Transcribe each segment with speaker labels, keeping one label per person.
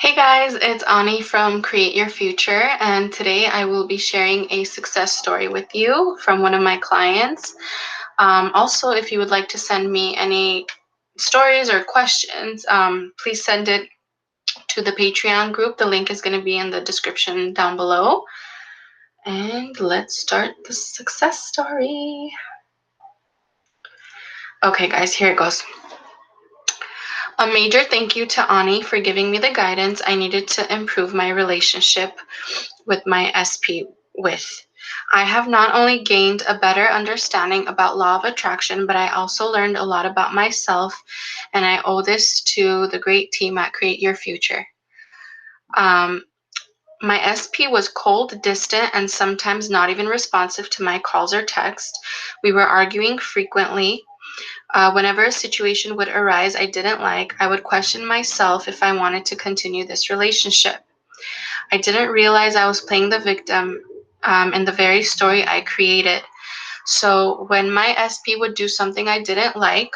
Speaker 1: Hey guys, it's Ani from Create Your Future, and today I will be sharing a success story with you from one of my clients. Also, if you would like to send me any stories or questions, please send it to the Patreon group. The link is going to be in the description down below. And let's start the success story. Okay, guys, here it goes. A major thank you to Ani for giving me the guidance I needed to improve my relationship with my SP with. I have not only gained a better understanding about law of attraction, but I also learned a lot about myself, and I owe this to the great team at Create Your Future. My SP was cold, distant, and sometimes not even responsive to my calls or texts. We were arguing frequently. Whenever a situation would arise I didn't like, I would question myself if I wanted to continue this relationship. I didn't realize I was playing the victim in the very story I created. So when my SP would do something I didn't like,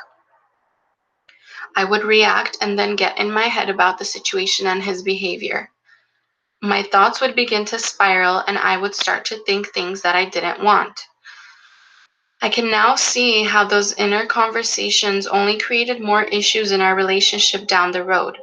Speaker 1: I would react and then get in my head about the situation and his behavior. My thoughts would begin to spiral and I would start to think things that I didn't want. I can now see how those inner conversations only created more issues in our relationship down the road.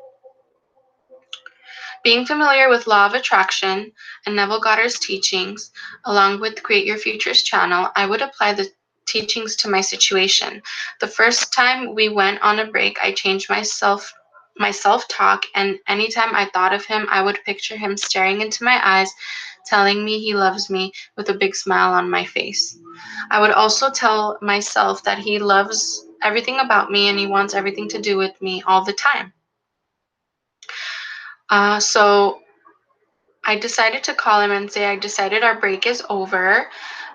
Speaker 1: Being familiar with Law of Attraction and Neville Goddard's teachings, along with Create Your Future's channel, I would apply the teachings to my situation. The first time we went on a break, I changed my self-talk, and anytime I thought of him, I would picture him staring into my eyes, telling me he loves me with a big smile on my face. I would also tell myself that he loves everything about me and he wants everything to do with me all the time. So I decided to call him and say, I decided our break is over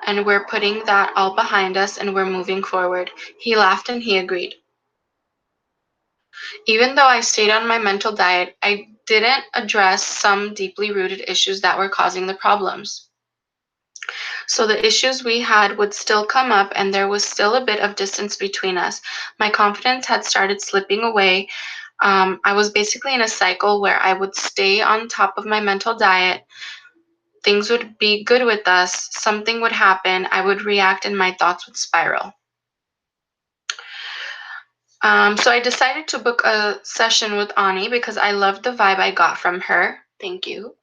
Speaker 1: and we're putting that all behind us and we're moving forward. He laughed and he agreed. Even though I stayed on my mental diet, I didn't address some deeply rooted issues that were causing the problems. So the issues we had would still come up and there was still a bit of distance between us. My confidence had started slipping away. I was basically in a cycle where I would stay on top of my mental diet. Things would be good with us, something would happen, I would react, and my thoughts would spiral. So I decided to book a session with Ani because I loved the vibe I got from her. Thank you.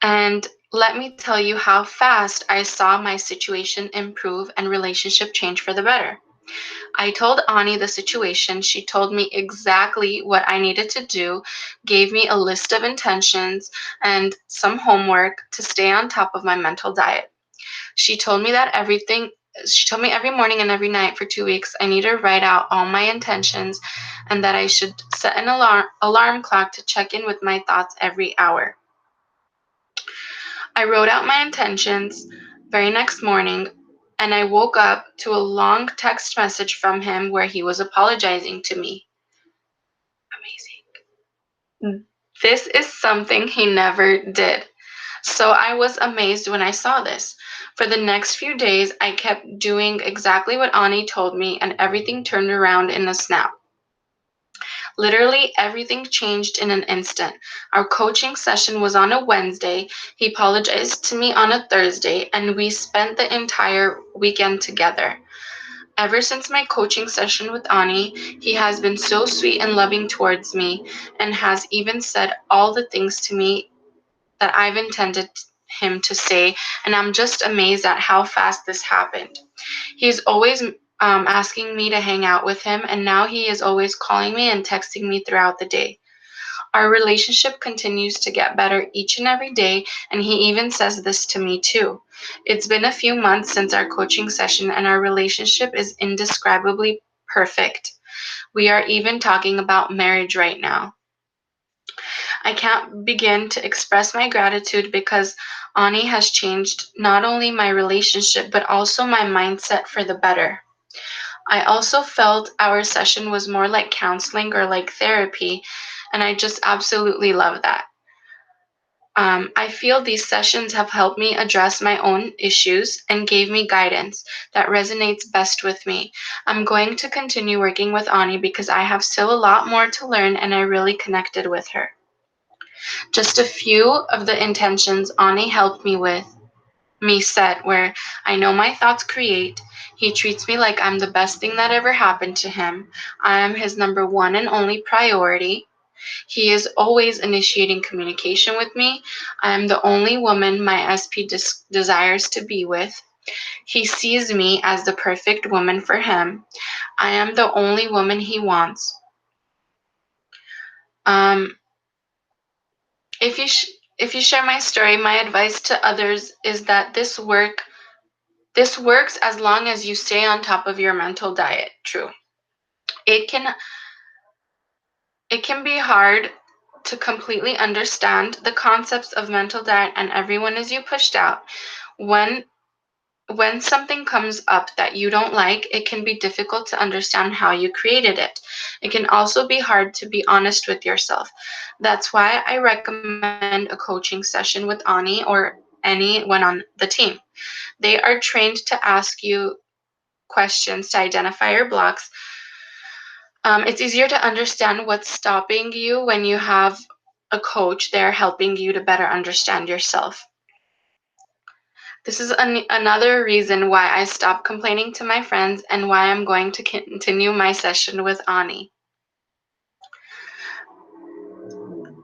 Speaker 1: And let me tell you how fast I saw my situation improve and relationship change for the better. I told Ani the situation. She told me exactly what I needed to do, gave me a list of intentions and some homework to stay on top of my mental diet. She told me every morning and every night for 2 weeks I need to write out all my intentions and that I should set an alarm clock to check in with my thoughts every hour. I wrote out my intentions very next morning and I woke up to a long text message from him where he was apologizing to me. Amazing. This is something he never did. So I was amazed when I saw this. For the next few days, I kept doing exactly what Ani told me and everything turned around in a snap. Literally everything changed in an instant. Our coaching session was on a Wednesday. He apologized to me on a Thursday, and we spent the entire weekend together. Ever since my coaching session with Ani, he has been so sweet and loving towards me and has even said all the things to me that I've intended him to say, and I'm just amazed at how fast this happened. He's always asking me to hang out with him, and now he is always calling me and texting me throughout the day. Our relationship continues to get better each and every day, and he even says this to me too. It's been a few months since our coaching session, and our relationship is indescribably perfect. We are even talking about marriage right now. I can't begin to express my gratitude because Ani has changed not only my relationship, but also my mindset for the better. I also felt our session was more like counseling or like therapy, and I just absolutely love that. I feel these sessions have helped me address my own issues and gave me guidance that resonates best with me. I'm going to continue working with Ani because I have still a lot more to learn and I really connected with her. Just a few of the intentions Ani helped me set, where I know my thoughts create. He treats me like I'm the best thing that ever happened to him. I am his number one and only priority. He is always initiating communication with me. I am the only woman my SP desires to be with. He sees me as the perfect woman for him. I am the only woman he wants. Um, if you share my story, my advice to others is that this works as long as you stay on top of your mental diet. True. It can be hard to completely understand the concepts of mental diet and everyone is you pushed out. When something comes up that you don't like, it can be difficult to understand how you created it. It can also be hard to be honest with yourself. That's why I recommend a coaching session with Ani or anyone on the team. They are trained to ask you questions to identify your blocks. It's easier to understand what's stopping you when you have a coach there helping you to better understand yourself. This is another reason why I stopped complaining to my friends and why I'm going to continue my session with Ani.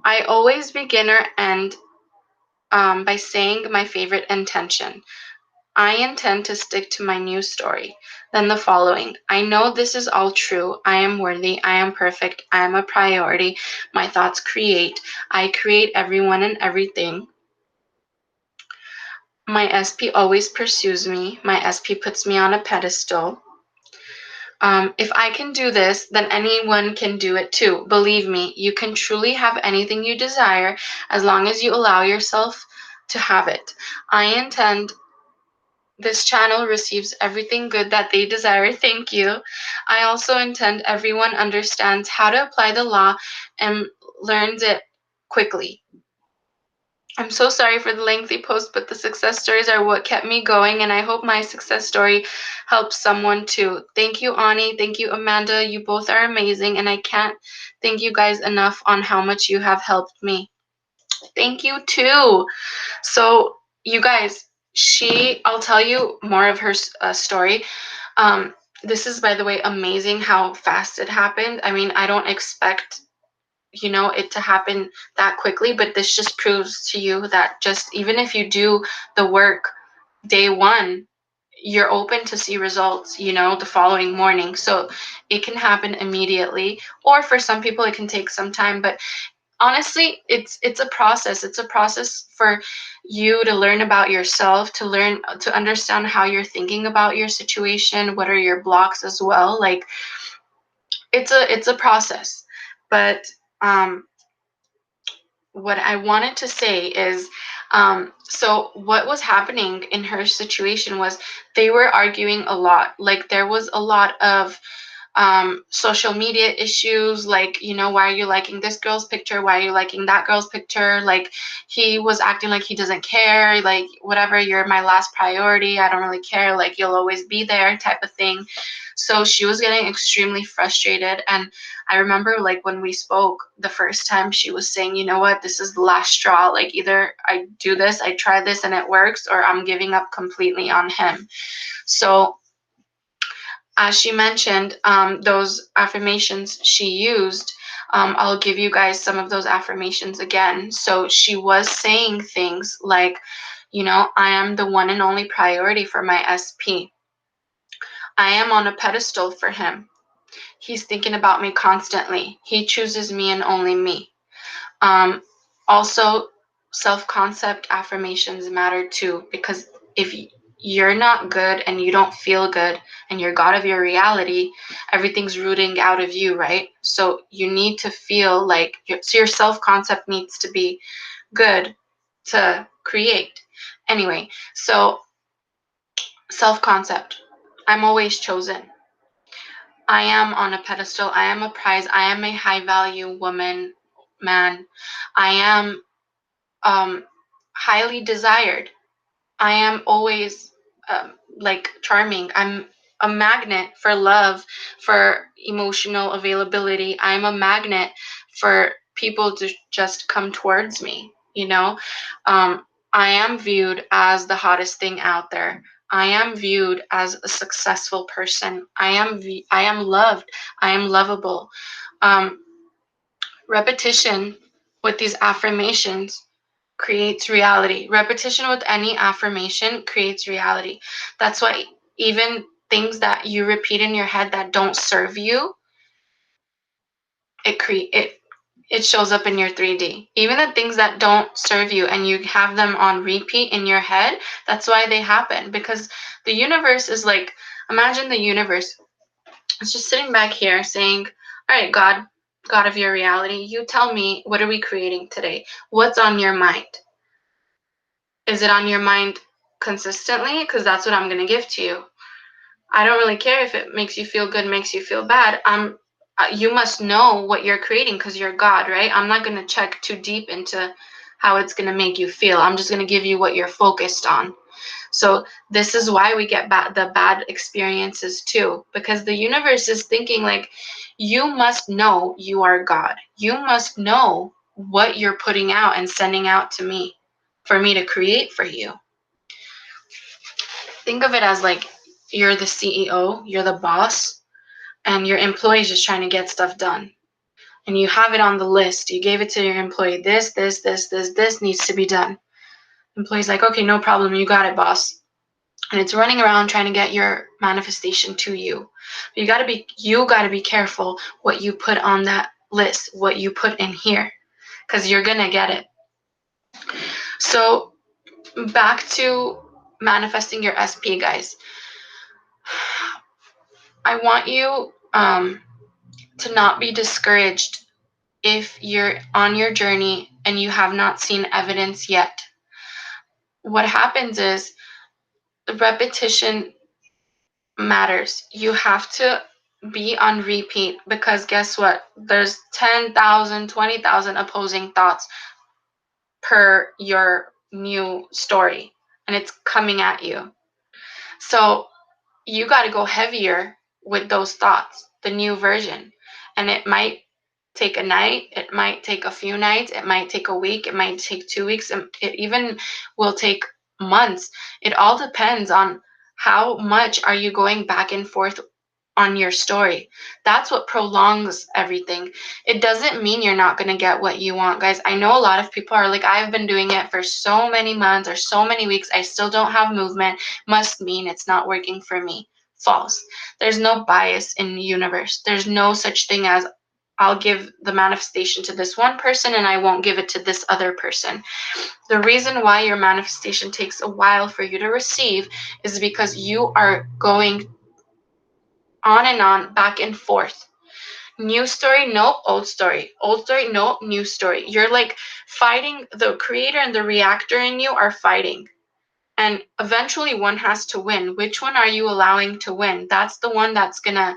Speaker 1: I always begin or end by saying my favorite intention. I intend to stick to my new story. Then the following. I know this is all true. I am worthy. I am perfect. I am a priority. My thoughts create. I create everyone and everything. My SP always pursues me. My SP puts me on a pedestal. If I can do this, then anyone can do it too. Believe me, you can truly have anything you desire as long as you allow yourself to have it. I intend this channel receives everything good that they desire. Thank you. I also intend everyone understands how to apply the law and learns it quickly. I'm so sorry for the lengthy post, but the success stories are what kept me going, and I hope my success story helps someone too. Thank you, Ani. Thank you, Amanda. You both are amazing, and I can't thank you guys enough on how much you have helped me. Thank you too. So, you guys, I'll tell you more of her story. This is, by the way, amazing how fast it happened. I mean, I don't expect it to happen that quickly, but this just proves to you that just even if you do the work day one, you're open to see results the following morning. So it can happen immediately, or for some people it can take some time, but honestly, it's a process. It's a process for you to learn about yourself, to understand how you're thinking about your situation, what are your blocks as well. Like, it's a process. But what I wanted to say is, so what was happening in her situation was they were arguing a lot. Like, there was a lot of social media issues, like, why are you liking this girl's picture? Why are you liking that girl's picture? Like, he was acting like he doesn't care, like, whatever, you're my last priority, I don't really care, like, you'll always be there type of thing. So she was getting extremely frustrated. And I remember, like, when we spoke the first time, she was saying, you know what, this is the last straw. Like, either I do this, I try this and it works, or I'm giving up completely on him. So as she mentioned, those affirmations she used, I'll give you guys some of those affirmations again. So she was saying things like, I am the one and only priority for my SP. I am on a pedestal for him. He's thinking about me constantly. He chooses me and only me. Also, self-concept affirmations matter too, because if you're not good and you don't feel good and you're God of your reality, everything's rooting out of you, right? So you need to feel like your self-concept needs to be good to create. Anyway, so self-concept. I'm always chosen. I am on a pedestal. I am a prize. I am a high-value woman, man. I am highly desired. I am always like charming. I'm a magnet for love, for emotional availability. I'm a magnet for people to just come towards me, you know. I am viewed as the hottest thing out there. I am viewed as a successful person. I am loved. I am lovable. Um, Repetition with these affirmations creates reality. Repetition with any affirmation creates reality. That's why even things that you repeat in your head that don't serve you, it shows up in your 3D. Even the things that don't serve you and you have them on repeat in your head, that's why they happen. Because the universe is like, imagine the universe. It's just sitting back here saying, all right, God of your reality, you tell me, what are we creating today? What's on your mind? Is it on your mind consistently? Because that's what I'm going to give to you. I don't really care if it makes you feel good, makes you feel bad. You must know what you're creating because you're God, right? I'm not going to check too deep into how it's going to make you feel. I'm just going to give you what you're focused on. So this is why we get the bad experiences too, because the universe is thinking like, you must know you are God. You must know what you're putting out and sending out to me for me to create for you. Think of it as like you're the CEO, you're the boss, and your employee is just trying to get stuff done. And you have it on the list. You gave it to your employee. This needs to be done. Employee's like, okay, no problem. You got it, boss. And it's running around trying to get your manifestation to you. But you gotta be careful what you put on that list, what you put in here, because you're gonna get it. So back to manifesting your SP, guys. I want you to not be discouraged if you're on your journey and you have not seen evidence yet. What happens is repetition matters. You have to be on repeat because guess what? There's 10,000, 20,000 opposing thoughts per your new story, and it's coming at you. So you got to go heavier with those thoughts, the new version. And it might take a night, it might take a few nights, it might take a week, it might take 2 weeks, and it even will take months. It all depends on how much are you going back and forth on your story. That's what prolongs everything. It doesn't mean you're not going to get what you want, guys. I know a lot of people are like, I've been doing it for so many months or so many weeks, I still don't have movement, must mean it's not working for me. False. There's no bias in the universe. There's no such thing as I'll give the manifestation to this one person and I won't give it to this other person. The reason why your manifestation takes a while for you to receive is because you are going on and on, back and forth. New story, nope, old story. Old story, nope, new story. You're like fighting. The creator and the reactor in you are fighting. And eventually one has to win. Which one are you allowing to win? That's the one that's going to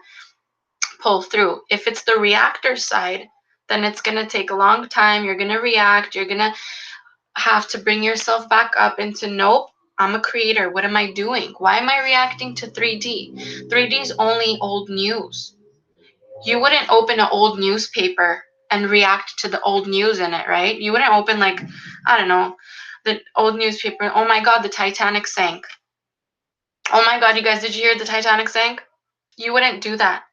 Speaker 1: pull through. If it's the reactor side, then it's going to take a long time. You're going to react. You're going to have to bring yourself back up into, nope, I'm a creator. What am I doing? Why am I reacting to 3D? 3D is only old news. You wouldn't open an old newspaper and react to the old news in it, right? You wouldn't open like, I don't know, the old newspaper. Oh my God, the Titanic sank. Oh my God, you guys, did you hear the Titanic sank? You wouldn't do that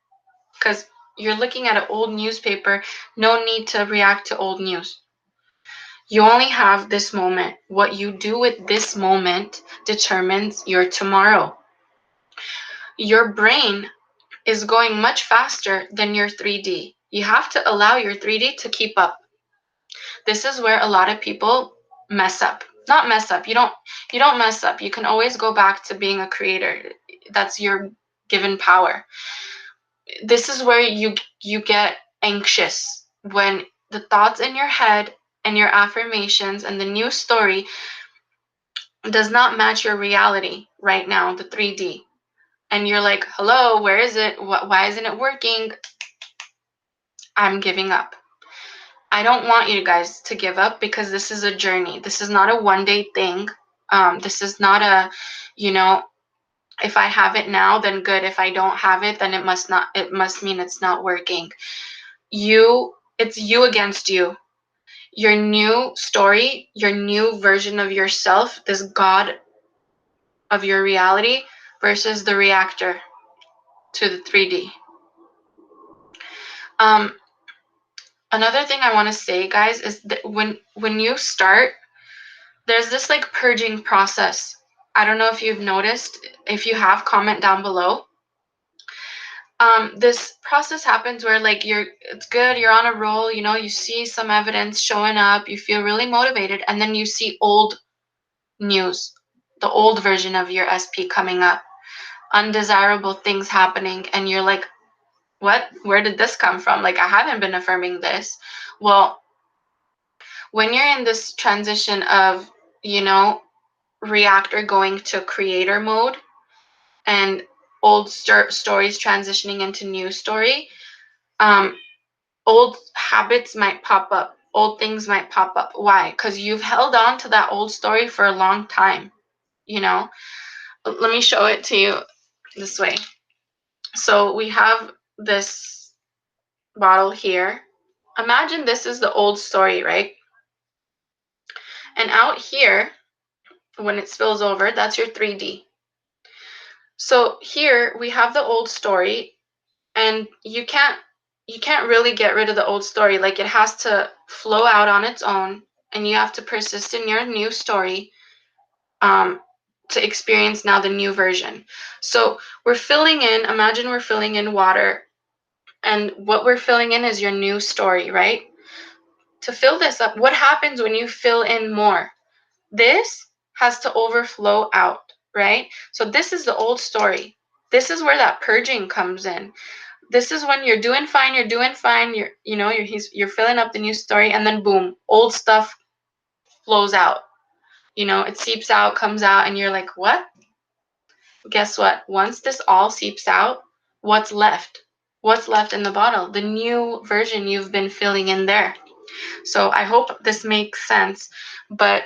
Speaker 1: because you're looking at an old newspaper. No need to react to old news. You only have this moment. What you do with this moment determines your tomorrow. Your brain is going much faster than your 3D. You have to allow your 3D to keep up. This is where a lot of people mess up. Not mess up. You don't mess up. You can always go back to being a creator. That's your given power. This is where you get anxious when the thoughts in your head and your affirmations and the new story does not match your reality right now, the 3D. And you're like, hello, where is it? Why isn't it working? I'm giving up. I don't want you guys to give up because this is a journey. This is not a one-day thing. This is not a, if I have it now, then good. If I don't have it, then it must mean it's not working. You It's you against you. Your new story, your new version of yourself, this God of your reality versus the reactor to the 3D. Another thing I want to say, guys, is that when you start, there's this like purging process. I don't know if you've noticed. If you have, comment down below. This process happens where like it's good, you're on a roll, you know, you see some evidence showing up, you feel really motivated, and then you see old news, the old version of your SP coming up, undesirable things happening, and you're like, what? Where did this come from? Like, I haven't been affirming this. Well, when you're in this transition of, you know, reactor going to creator mode and old stories transitioning into new story, old habits might pop up, old things might pop up. Why? Because you've held on to that old story for a long time, you know. Let me show it to you this way. So we have this bottle here. Imagine this is the old story, right? And out here, when it spills over, that's your 3D. So here we have the old story, and you can't really get rid of the old story. Like, it has to flow out on its own, and you have to persist in your new story to experience now the new version. So we're filling in, imagine we're filling in water, and what we're filling in is your new story, right? To fill this up, what happens when you fill in more? This has to overflow out, right? So this is the old story. This is where that purging comes in. This is when you're doing fine, you're filling up the new story, and then boom, old stuff flows out. You know, it seeps out, comes out, and you're like, what? Guess what? Once this all seeps out, what's left? What's left in the bottle? The new version you've been filling in there. So I hope this makes sense. But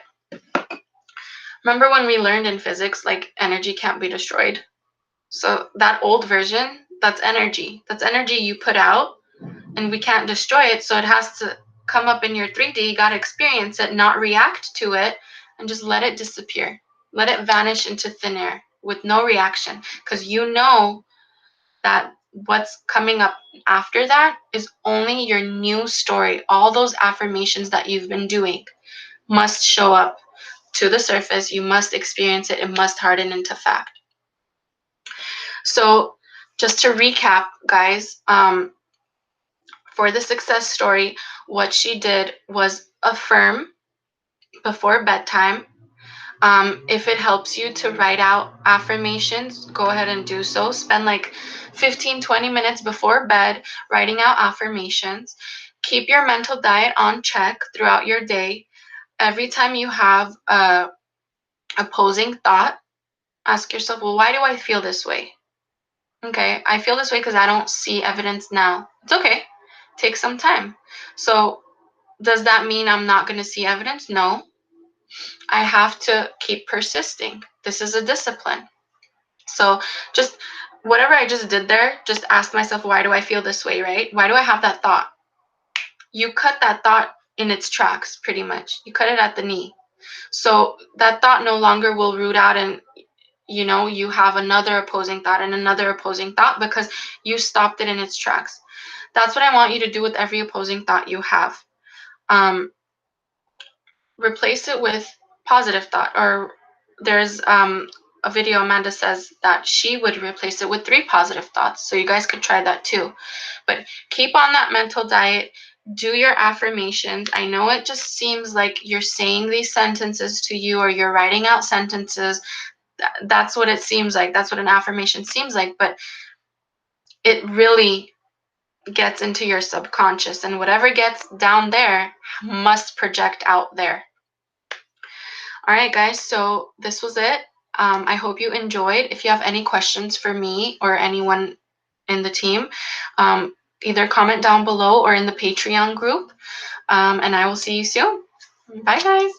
Speaker 1: remember when we learned in physics, like, energy can't be destroyed? So that old version, that's energy. That's energy you put out, and we can't destroy it. So it has to come up in your 3D. You got to experience it, not react to it, and just let it disappear. Let it vanish into thin air with no reaction. Because you know that what's coming up after that is only your new story. All those affirmations that you've been doing must show up to the surface. You must experience it. It must harden into fact. So just to recap, guys, for the success story, what she did was affirm before bedtime. If it helps you to write out affirmations, go ahead and do so. Spend like 15-20 minutes before bed writing out affirmations. Keep your mental diet on check throughout your day. Every time you have a opposing thought, ask yourself, well, why do I feel this way? Okay, I feel this way because I don't see evidence now. It's okay. Take some time. So does that mean I'm not going to see evidence? No. I have to keep persisting. This is a discipline. So just whatever I just did there, just ask myself, why do I feel this way, right? Why do I have that thought? You cut that thought in its tracks, pretty much. You cut it at the knee. So that thought no longer will root out, and you know, you have another opposing thought and another opposing thought because you stopped it in its tracks. That's what I want you to do with every opposing thought you have. Replace it with positive thought. Or there's a video Amanda says that she would replace it with 3 positive thoughts. So you guys could try that too. But keep on that mental diet. Do your affirmations. I know it just seems like you're saying these sentences to you, or you're writing out sentences. That's what it seems like. That's what an affirmation seems like. But it really gets into your subconscious, and whatever gets down there must project out there. All right, guys, so this was it. I hope you enjoyed. If you have any questions for me or anyone in the team, either comment down below or in the Patreon group, and I will see you soon. Bye, guys.